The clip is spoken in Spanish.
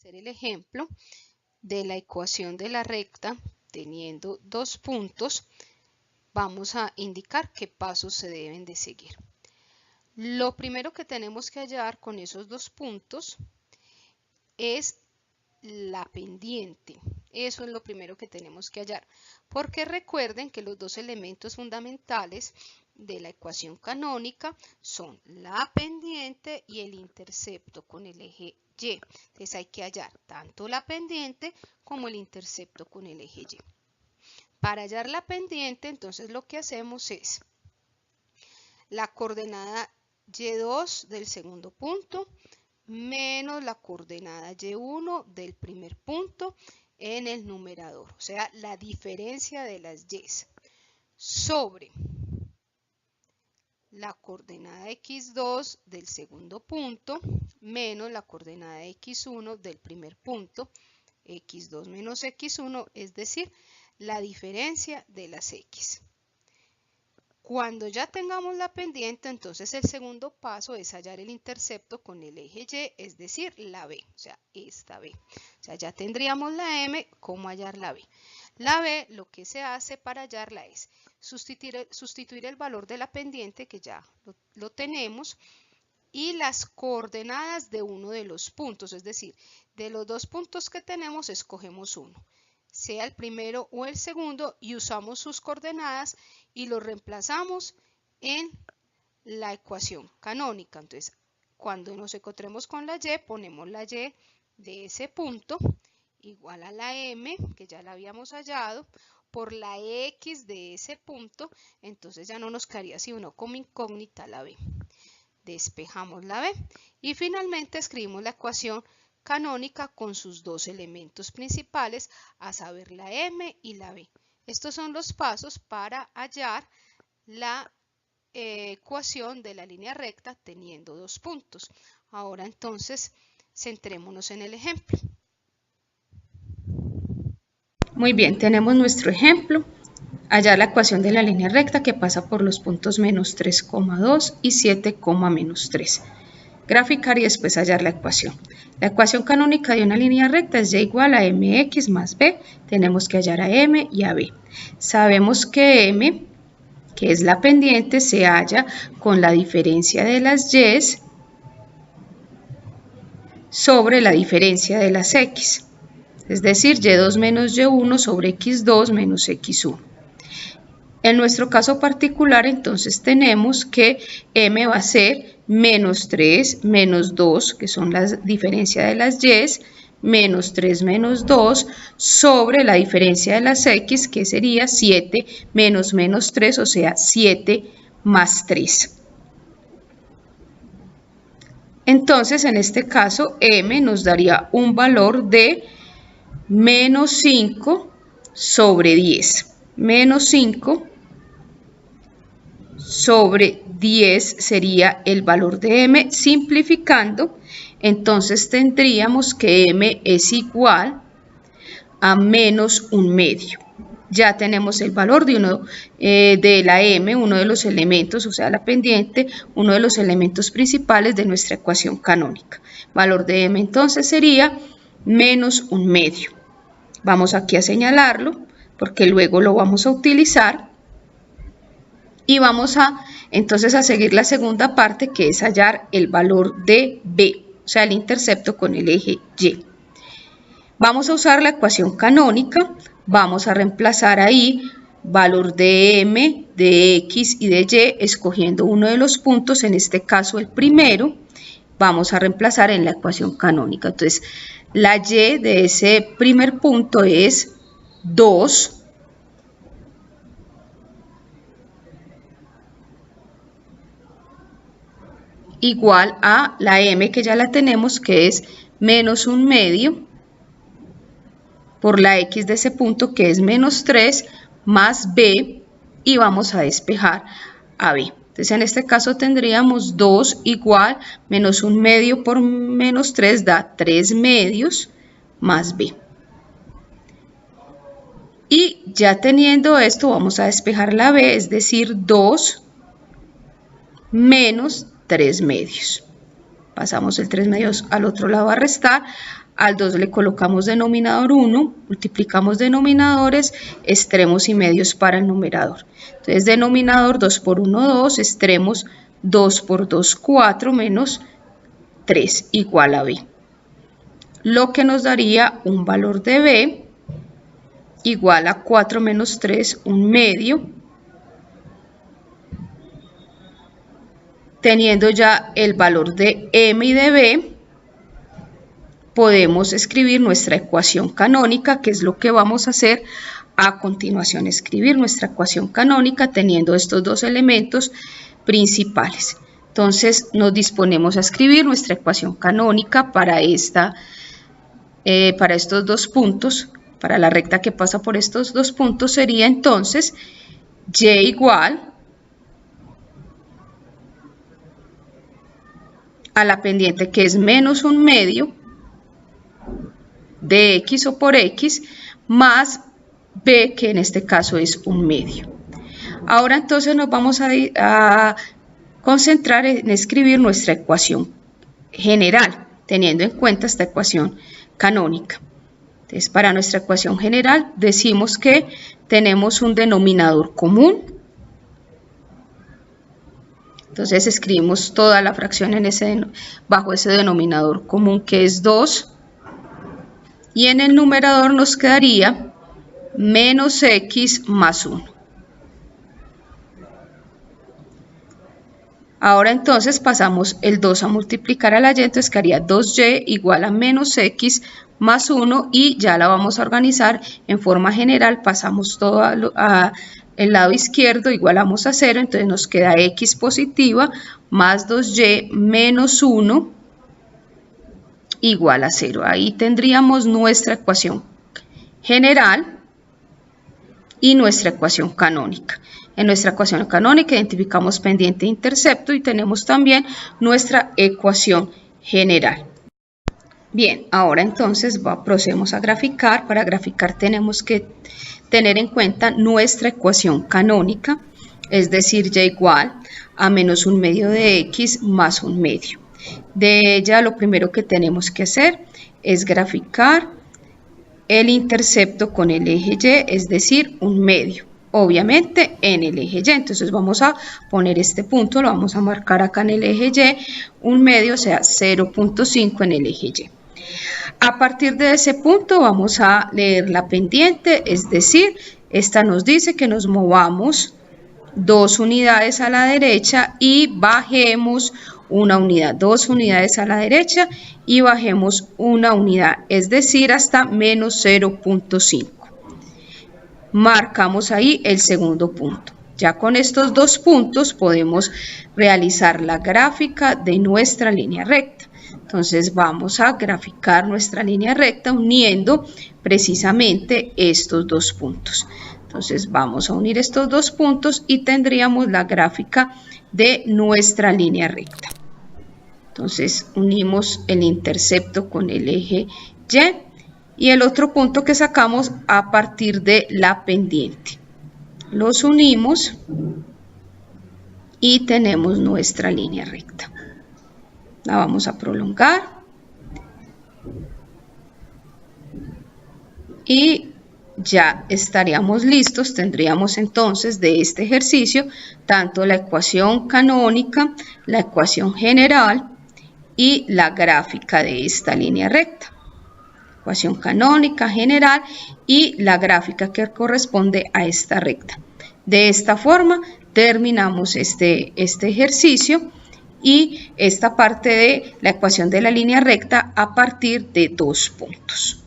hacer el ejemplo de la ecuación de la recta teniendo dos puntos, vamos a indicar qué pasos se deben de seguir. Lo primero que tenemos que hallar con esos dos puntos es la pendiente. Eso es lo primero que tenemos que hallar, porque recuerden que los dos elementos fundamentales de la ecuación canónica son la pendiente y el intercepto con el eje Y. Entonces hay que hallar tanto la pendiente como el intercepto con el eje Y. Para hallar la pendiente, entonces lo que hacemos es la coordenada Y2 del segundo punto menos la coordenada Y1 del primer punto en el numerador, o sea, la diferencia de las Y, sobre la coordenada X2 del segundo punto menos la coordenada X1 del primer punto, X2 menos X1, es decir, la diferencia de las X. Cuando ya tengamos la pendiente, entonces el segundo paso es hallar el intercepto con el eje Y, es decir, la B, o sea, esta B. O sea, ya tendríamos la M, ¿cómo hallar la B? La B, lo que se hace para hallarla es sustituir el valor de la pendiente, que ya lo tenemos, y las coordenadas de uno de los puntos, es decir, de los dos puntos que tenemos, escogemos uno, sea el primero o el segundo, y usamos sus coordenadas y lo reemplazamos en la ecuación canónica. Entonces, cuando nos encontremos con la Y, ponemos la Y de ese punto igual a la M, que ya la habíamos hallado, por la X de ese punto. Entonces ya no nos quedaría sino como incógnita la B. Despejamos la B y finalmente escribimos la ecuación canónica con sus dos elementos principales, a saber la M y la B. Estos son los pasos para hallar la ecuación de la línea recta teniendo dos puntos. Ahora entonces centrémonos en el ejemplo. Muy bien, tenemos nuestro ejemplo. Hallar la ecuación de la línea recta que pasa por los puntos menos 3,2 y 7, menos 3. Graficar y después hallar la ecuación. La ecuación canónica de una línea recta es y igual a mx más b. Tenemos que hallar a m y a b. Sabemos que m, que es la pendiente, se halla con la diferencia de las y sobre la diferencia de las x. Es decir, y2 menos y1 sobre x2 menos x1. En nuestro caso particular, entonces tenemos que m va a ser menos 3 menos 2, que son la diferencia de las y, menos 3 menos 2, sobre la diferencia de las x, que sería 7 menos 3, o sea, 7 más 3. Entonces, en este caso, m nos daría un valor de menos 5 sobre 10. Menos 5 sobre 10 sería el valor de m. Simplificando, entonces tendríamos que m es igual a menos 1/2. Ya tenemos el valor de la m, uno de los elementos, o sea, la pendiente, uno de los elementos principales de nuestra ecuación canónica. Valor de m entonces sería menos 1/2. Vamos aquí a señalarlo porque luego lo vamos a utilizar y vamos entonces a seguir la segunda parte, que es hallar el valor de b, o sea, el intercepto con el eje y. Vamos a usar la ecuación canónica, vamos a reemplazar ahí valor de m, de x y de y, escogiendo uno de los puntos, en este caso el primero, vamos a reemplazar en la ecuación canónica. Entonces, la y de ese primer punto es 2 igual a la m, que ya la tenemos, que es menos 1/2 por la x de ese punto, que es menos 3, más b, y vamos a despejar a b. Entonces, en este caso tendríamos 2 igual menos 1/2 por menos 3 da 3/2 más b. Y ya teniendo esto, vamos a despejar la b, es decir, 2 menos 3/2. Pasamos el 3/2 al otro lado a restar. al 2 le colocamos denominador 1, multiplicamos denominadores, extremos y medios para el numerador. Entonces denominador 2 por 1, 2, extremos 2 por 2, 4, menos 3 igual a b. Lo que nos daría un valor de b igual a 4 menos 3, un medio. Teniendo ya el valor de m y de b, podemos escribir nuestra ecuación canónica, que es lo que vamos a hacer a continuación, escribir nuestra ecuación canónica teniendo estos dos elementos principales. Entonces nos disponemos a escribir nuestra ecuación canónica para estos dos puntos, para la recta que pasa por estos dos puntos sería entonces y igual a la pendiente que es menos un medio de x o por x más b, que en este caso es un medio. Ahora entonces nos vamos a concentrar en escribir nuestra ecuación general, teniendo en cuenta esta ecuación canónica. Entonces, para nuestra ecuación general decimos que tenemos un denominador común. Entonces escribimos toda la fracción bajo ese denominador común que es 2. Y en el numerador nos quedaría menos x más 1. Ahora entonces pasamos el 2 a multiplicar a la y, entonces quedaría 2y igual a menos x más 1 y ya la vamos a organizar en forma general. Pasamos todo al lado izquierdo, igualamos a 0, entonces nos queda x positiva más 2y menos 1 igual a 0. Ahí tendríamos nuestra ecuación general y nuestra ecuación canónica. En nuestra ecuación canónica identificamos pendiente e intercepto y tenemos también nuestra ecuación general. Bien, ahora entonces procedemos a graficar. Para graficar tenemos que tener en cuenta nuestra ecuación canónica, es decir, y igual a menos un medio de x más un medio. De ella lo primero que tenemos que hacer es graficar el intercepto con el eje y, es decir, un medio, obviamente en el eje y. Entonces vamos a poner este punto, lo vamos a marcar acá en el eje y, un medio, o sea 0.5 en el eje y. A partir de ese punto vamos a leer la pendiente, es decir, esta nos dice que nos movamos 2 unidades a la derecha y bajemos una unidad, 2 unidades a la derecha y bajemos una unidad, es decir, hasta menos 0.5. Marcamos ahí el segundo punto. Ya con estos dos puntos podemos realizar la gráfica de nuestra línea recta. Entonces vamos a graficar nuestra línea recta uniendo precisamente estos dos puntos. Entonces vamos a unir estos dos puntos y tendríamos la gráfica de nuestra línea recta. Entonces unimos el intercepto con el eje y el otro punto que sacamos a partir de la pendiente. Los unimos y tenemos nuestra línea recta. La vamos a prolongar y ya estaríamos listos. Tendríamos entonces de este ejercicio tanto la ecuación canónica, la ecuación general y la gráfica de esta línea recta. Ecuación canónica, general y la gráfica que corresponde a esta recta. De esta forma terminamos este ejercicio y esta parte de la ecuación de la línea recta a partir de 2 puntos.